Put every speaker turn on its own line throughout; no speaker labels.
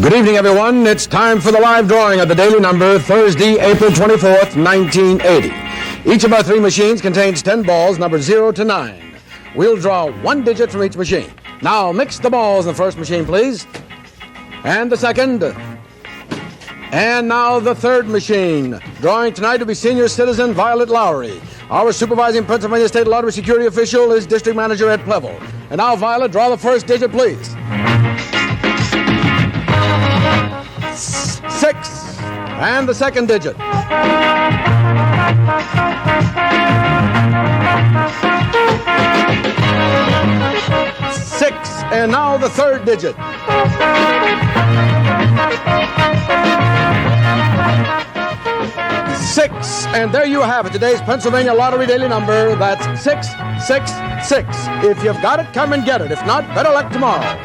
Good evening, everyone. It's time for the live drawing of the daily number, Thursday, April 24th, 1980. Each of our three machines contains 10 balls, numbered 0 to 9. We'll draw one digit from each machine. Now, mix the balls in the first machine, please. And the second. And now the third machine. Drawing tonight will be senior citizen Violet Lowry. Our supervising Pennsylvania State Lottery security official is District Manager Ed Plevel. And now, Violet, draw the first digit, please. 6. And the second digit. 6. And now the third digit. 6. And there you have it, today's Pennsylvania Lottery daily number. That's 666. If you've got it, come and get it. If not, better luck tomorrow.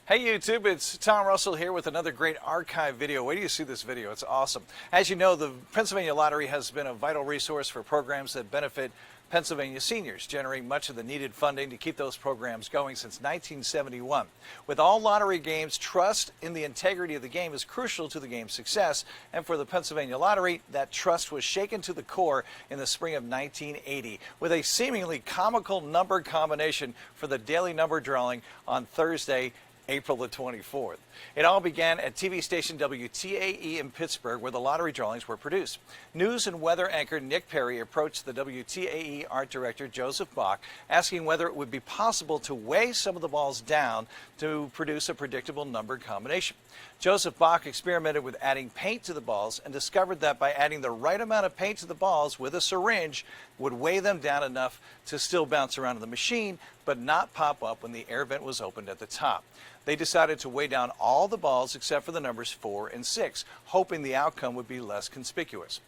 Hey YouTube, it's Tom Russell here with another great archive video. Wait till you see this video, it's awesome. As you know, the Pennsylvania Lottery has been a vital resource for programs that benefit Pennsylvania seniors, generating much of the needed funding to keep those programs going since 1971. With all lottery games, trust in the integrity of the game is crucial to the game's success, and for the Pennsylvania Lottery, that trust was shaken to the core in the spring of 1980 with a seemingly comical number combination for the daily number drawing on Thursday, April the 24th. It all began at TV station WTAE in Pittsburgh, where the lottery drawings were produced. News and weather anchor Nick Perry approached the WTAE art director Joseph Bach, asking whether it would be possible to weigh some of the balls down to produce a predictable number combination. Joseph Bach experimented with adding paint to the balls and discovered that by adding the right amount of paint to the balls with a syringe would weigh them down enough to still bounce around in the machine, but not pop up when the air vent was opened at the top. They decided to weigh down all the balls except for the numbers 4 and 6, hoping the outcome would be less conspicuous.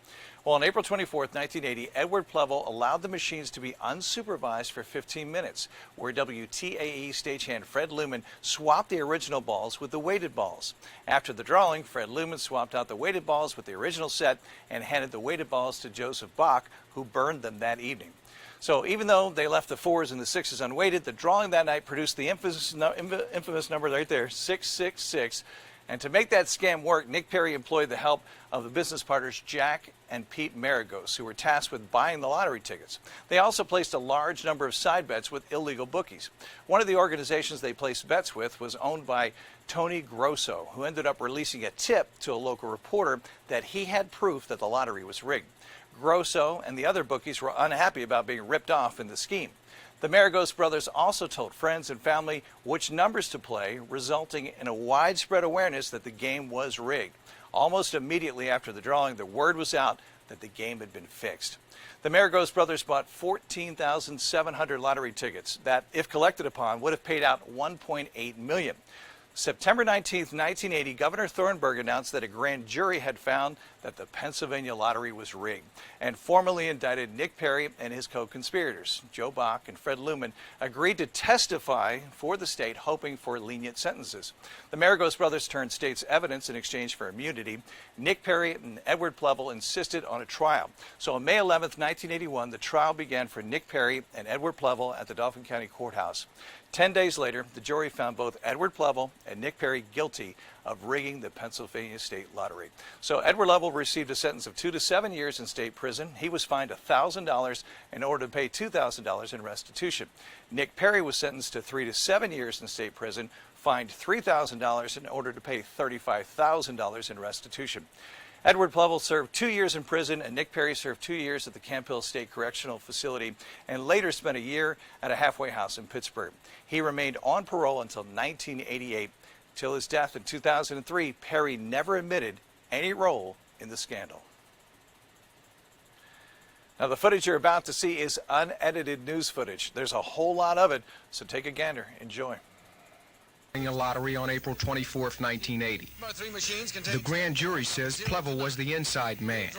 Well, on April 24, 1980, Edward Plevel allowed the machines to be unsupervised for 15 minutes, where WTAE stagehand Fred Luman swapped the original balls with the weighted balls. After the drawing, Fred Luman swapped out the weighted balls with the original set and handed the weighted balls to Joseph Bach, who burned them that evening. So even though they left the 4s and the 6s unweighted, the drawing that night produced the infamous number right there, 666. And to make that scam work, Nick Perry employed the help of the business partners Jack and Pete Maragos, who were tasked with buying the lottery tickets. They also placed a large number of side bets with illegal bookies. One of the organizations they placed bets with was owned by Tony Grosso, who ended up releasing a tip to a local reporter that he had proof that the lottery was rigged. Grosso and the other bookies were unhappy about being ripped off in the scheme. The Maragos brothers also told friends and family which numbers to play, resulting in a widespread awareness that the game was rigged. Almost immediately after the drawing, the word was out that the game had been fixed. The Maragos brothers bought 14,700 lottery tickets that, if collected upon, would have paid out $1.8 million. September 19, 1980, Governor Thornburg announced that a grand jury had found that the Pennsylvania Lottery was rigged and formally indicted Nick Perry and his co-conspirators. Joe Bach and Fred Luman agreed to testify for the state, hoping for lenient sentences. The Maragos brothers turned state's evidence in exchange for immunity. Nick Perry and Edward Plevel insisted on a trial. So on May 11, 1981, the trial began for Nick Perry and Edward Plevel at the Dauphin County Courthouse. 10 days later, the jury found both Edward Plevel and Nick Perry guilty of rigging the Pennsylvania State Lottery. So Edward Plevel received a sentence of 2 to 7 years in state prison. He was fined $1,000 in order to pay $2,000 in restitution. Nick Perry was sentenced to 3 to 7 years in state prison, fined $3,000 in order to pay $35,000 in restitution. Edward Plevel served 2 years in prison, and Nick Perry served 2 years at the Camp Hill State Correctional Facility and later spent a year at a halfway house in Pittsburgh. He remained on parole until 1988. Till his death in 2003, Perry never admitted any role in the scandal. Now, the footage you're about to see is unedited news footage. There's a whole lot of it, so take a gander. Enjoy.
Lottery on April 24th, 1980. The grand jury says Plevel was the inside man.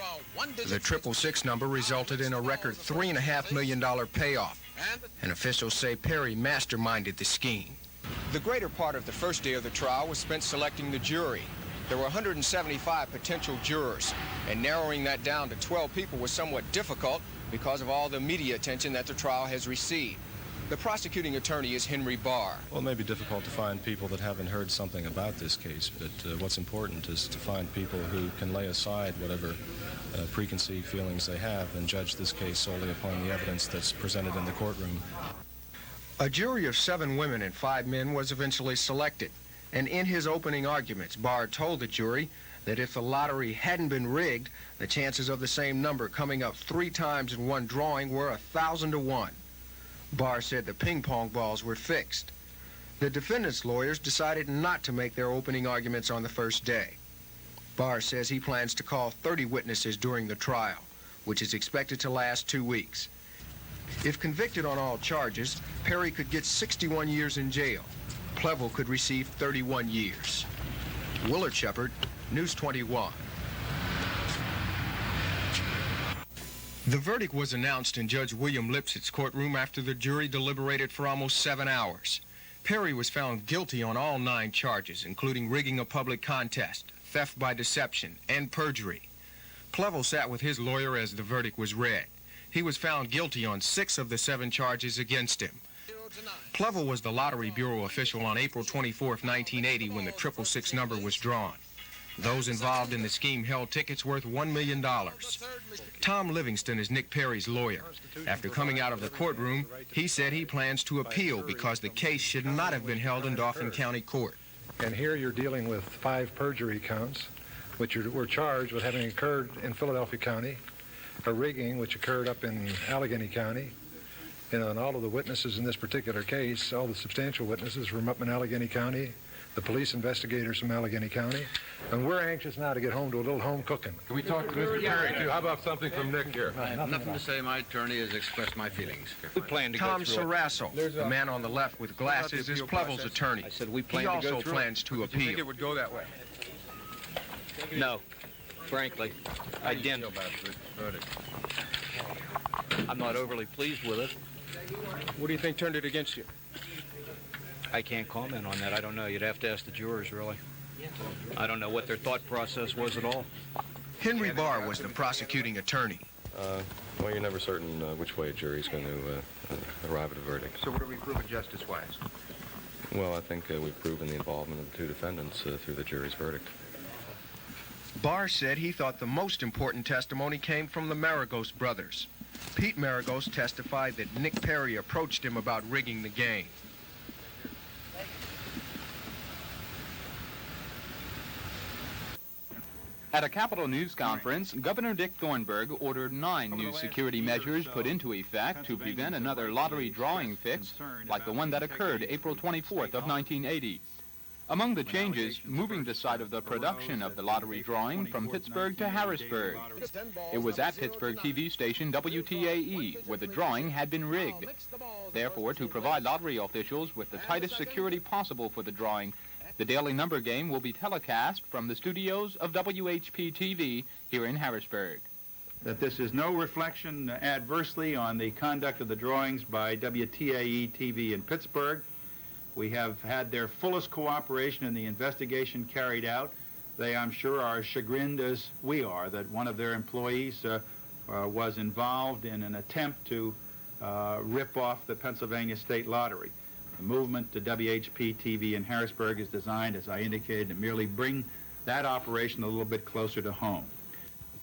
The 666 number resulted in a record $3.5 million payoff, and officials say Perry masterminded the scheme.
The greater part of the first day of the trial was spent selecting the jury. There were 175 potential jurors, and narrowing that down to 12 people was somewhat difficult because of all the media attention that the trial has received. The prosecuting attorney is Henry Barr.
Well, it may be difficult to find people that haven't heard something about this case, but what's important is to find people who can lay aside whatever preconceived feelings they have and judge this case solely upon the evidence that's presented in the courtroom.
A jury of 7 women and 5 men was eventually selected, and in his opening arguments, Barr told the jury that if the lottery hadn't been rigged, the chances of the same number coming up 3 times in one drawing were 1,000 to 1. Barr said the ping pong balls were fixed. The defendant's lawyers decided not to make their opening arguments on the first day. Barr says he plans to call 30 witnesses during the trial, which is expected to last 2 weeks. If convicted on all charges, Perry could get 61 years in jail. Plevel could receive 31 years. Willard Shepard, News 21. The verdict was announced in Judge William Lipsett's courtroom after the jury deliberated for almost 7 hours. Perry was found guilty on all 9 charges, including rigging a public contest, theft by deception, and perjury. Plevel sat with his lawyer as the verdict was read. He was found guilty on 6 of the 7 charges against him. Plevel was the Lottery Bureau official on April 24, 1980, when the 666 number was drawn. Those involved in the scheme held tickets worth $1 million. Tom Livingston is Nick Perry's lawyer. After coming out of the courtroom, he said he plans to appeal because the case should not have been held in Dauphin County Court.
And here you're dealing with 5 perjury counts, which were charged with having occurred in Philadelphia County, a rigging which occurred up in Allegheny County. And all of the witnesses in this particular case, all the substantial witnesses from up in Allegheny County, the police investigators from Allegheny County, and we're anxious now to get home to a little home cooking.
Can we talk to Mr. Perry, too? How about something from Nick here?
I have nothing to say. My attorney has expressed my feelings. We plan to
Tom
go through
Sarasso, the man on the left with glasses, is Plevel's attorney.
I said we plan
He
to go
also
through
plans to
Do you think it
appeal.
would go that way?
No, frankly, I didn't. I'm not overly pleased with it.
What do you think turned it against you?
I can't comment on that. I don't know. You'd have to ask the jurors, really. I don't know what their thought process was at all.
Henry Barr was the prosecuting attorney.
Well, you're never certain which way a jury's going to arrive at a verdict.
So what are we proving justice-wise?
Well, I think we've proven the involvement of the 2 defendants through the jury's verdict.
Barr said he thought the most important testimony came from the Maragos brothers. Pete Maragos testified that Nick Perry approached him about rigging the game.
At a Capitol News conference, Governor Dick Thornburgh ordered 9 new security measures put into effect to prevent another lottery drawing fix like the one that occurred April 24th of 1980. Among the changes, moving the site of the production of the lottery drawing from Pittsburgh to Harrisburg. It was at Pittsburgh TV station WTAE where the drawing had been rigged. Therefore, to provide lottery officials with the tightest security possible for the drawing, the daily number game will be telecast from the studios of WHP-TV here in Harrisburg.
That this is no reflection adversely on the conduct of the drawings by WTAE-TV in Pittsburgh. We have had their fullest cooperation in the investigation carried out. They, I'm sure, are as chagrined as we are that one of their employees was involved in an attempt to rip off the Pennsylvania State Lottery. The movement to WHP-TV in Harrisburg is designed, as I indicated, to merely bring that operation a little bit closer to home.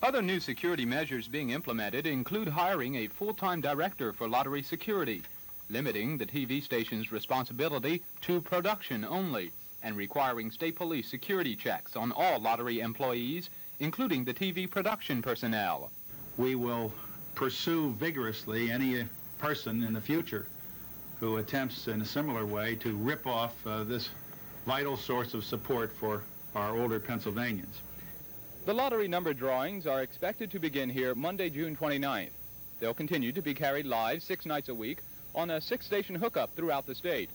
Other new security measures being implemented include hiring a full-time director for lottery security, limiting the TV station's responsibility to production only, and requiring state police security checks on all lottery employees, including the TV production personnel.
We will pursue vigorously any person in the future who attempts in a similar way to rip off this vital source of support for our older Pennsylvanians.
The lottery number drawings are expected to begin here Monday, June 29th. They'll continue to be carried live 6 nights a week on a 6-station hookup throughout the state.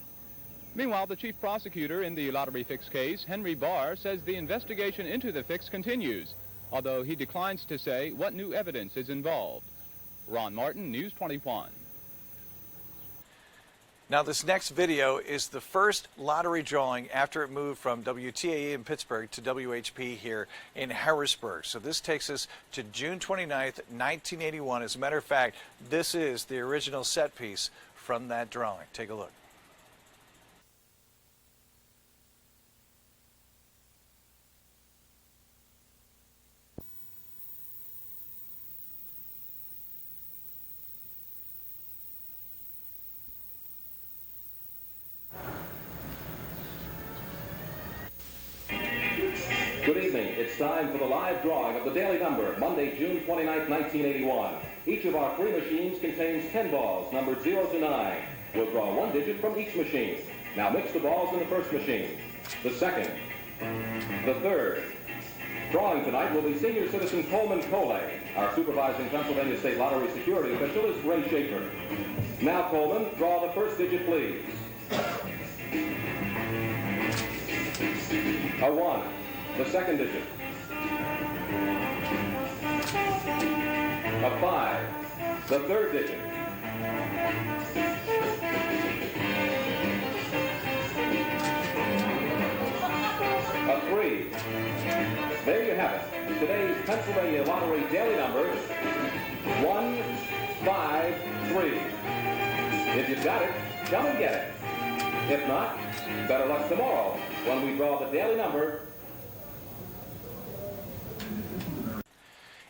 Meanwhile, the chief prosecutor in the lottery fix case, Henry Barr, says the investigation into the fix continues, although he declines to say what new evidence is involved. Ron Martin, News 21.
Now, this next video is the first lottery drawing after it moved from WTAE in Pittsburgh to WHP here in Harrisburg. So this takes us to June 29th, 1981. As a matter of fact, this is the original set piece from that drawing. Take a look.
Good evening. It's time for the live drawing of the daily number, Monday, June 29, 1981. Each of our 3 machines contains 10 balls, numbered 0 to 9. We'll draw 1 digit from each machine. Now mix the balls in the first machine, the second, the third. Drawing tonight will be senior citizen Coleman Coley. Our supervising Pennsylvania State Lottery security official is Ray Schaefer. Now, Coleman, draw the first digit, please. A 1. The second digit. A 5. The third digit. A 3. There you have it. Today's Pennsylvania Lottery daily numbers, 1, 5, 3. If you've got it, come and get it. If not, better luck tomorrow when we draw the daily number.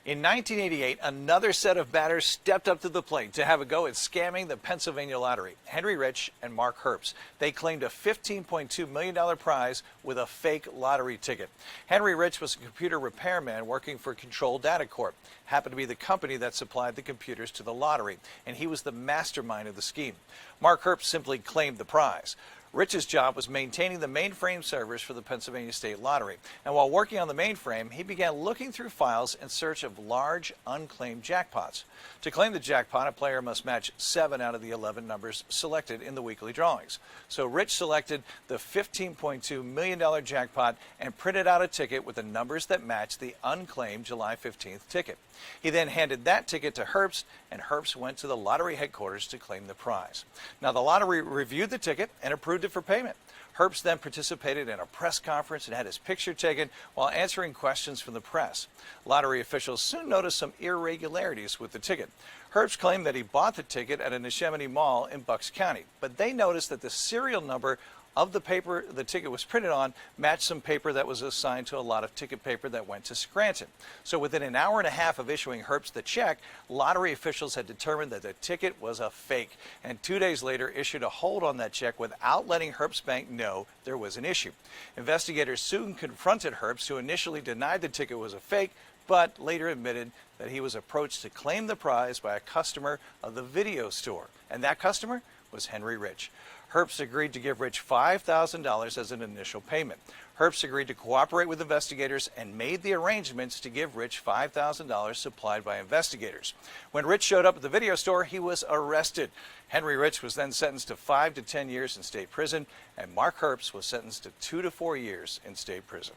In 1988, another set of batters stepped up to the plate to have a go at scamming the Pennsylvania Lottery. Henry Rich and Mark Herbst. They claimed a $15.2 million prize with a fake lottery ticket. Henry Rich was a computer repairman working for Control Data Corp. Happened to be the company that supplied the computers to the lottery, and he was the mastermind of the scheme. Mark Herbst simply claimed the prize. Rich's job was maintaining the mainframe servers for the Pennsylvania State Lottery. And while working on the mainframe, he began looking through files in search of large, unclaimed jackpots. To claim the jackpot, a player must match 7 out of the 11 numbers selected in the weekly drawings. So Rich selected the $15.2 million jackpot and printed out a ticket with the numbers that matched the unclaimed July 15th ticket. He then handed that ticket to Herbst, and Herbst went to the lottery headquarters to claim the prize. Now, the lottery reviewed the ticket and approved it for payment. Herbst then participated in a press conference and had his picture taken while answering questions from the press. Lottery officials soon noticed some irregularities with the ticket. Herbst claimed that he bought the ticket at a Neshaminy Mall in Bucks County, but they noticed that the serial number of the paper the ticket was printed on matched some paper that was assigned to a lot of ticket paper that went to Scranton. So within an hour and a half of issuing Herbst the check, lottery officials had determined that the ticket was a fake, and 2 days later issued a hold on that check without letting Herbst Bank know there was an issue. Investigators soon confronted Herbst, who initially denied the ticket was a fake, but later admitted that he was approached to claim the prize by a customer of the video store, and that customer was Henry Rich. Herbst agreed to give Rich $5,000 as an initial payment. Herbst agreed to cooperate with investigators and made the arrangements to give Rich $5,000 supplied by investigators. When Rich showed up at the video store, he was arrested. Henry Rich was then sentenced to 5 to 10 years in state prison, and Mark Herbst was sentenced to 2 to 4 years in state prison.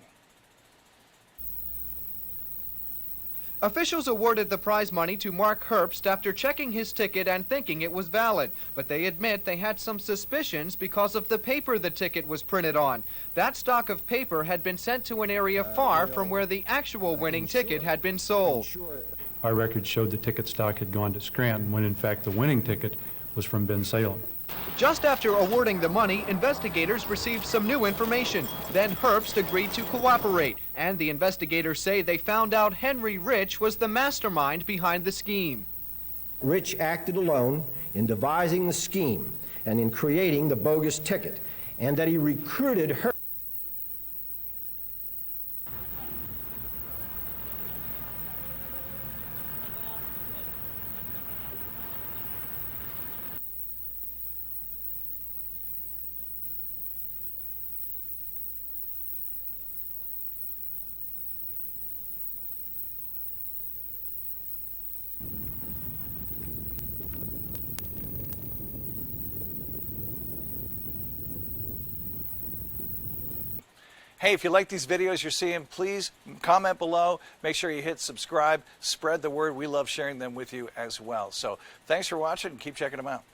Officials awarded the prize money to Mark Herbst after checking his ticket and thinking it was valid, but they admit they had some suspicions because of the paper the ticket was printed on. That stock of paper had been sent to an area far from where the actual winning ticket had been sold.
Our records showed the ticket stock had gone to Scranton when in fact the winning ticket was from Bensalem.
Just after awarding the money, investigators received some new information. Then Herbst agreed to cooperate, and the investigators say they found out Henry Rich was the mastermind behind the scheme.
Rich acted alone in devising the scheme and in creating the bogus ticket, and that he recruited Herbst.
Hey, if you like these videos you're seeing, please comment below. Make sure you hit subscribe. Spread the word. We love sharing them with you as well. So thanks for watching and keep checking them out.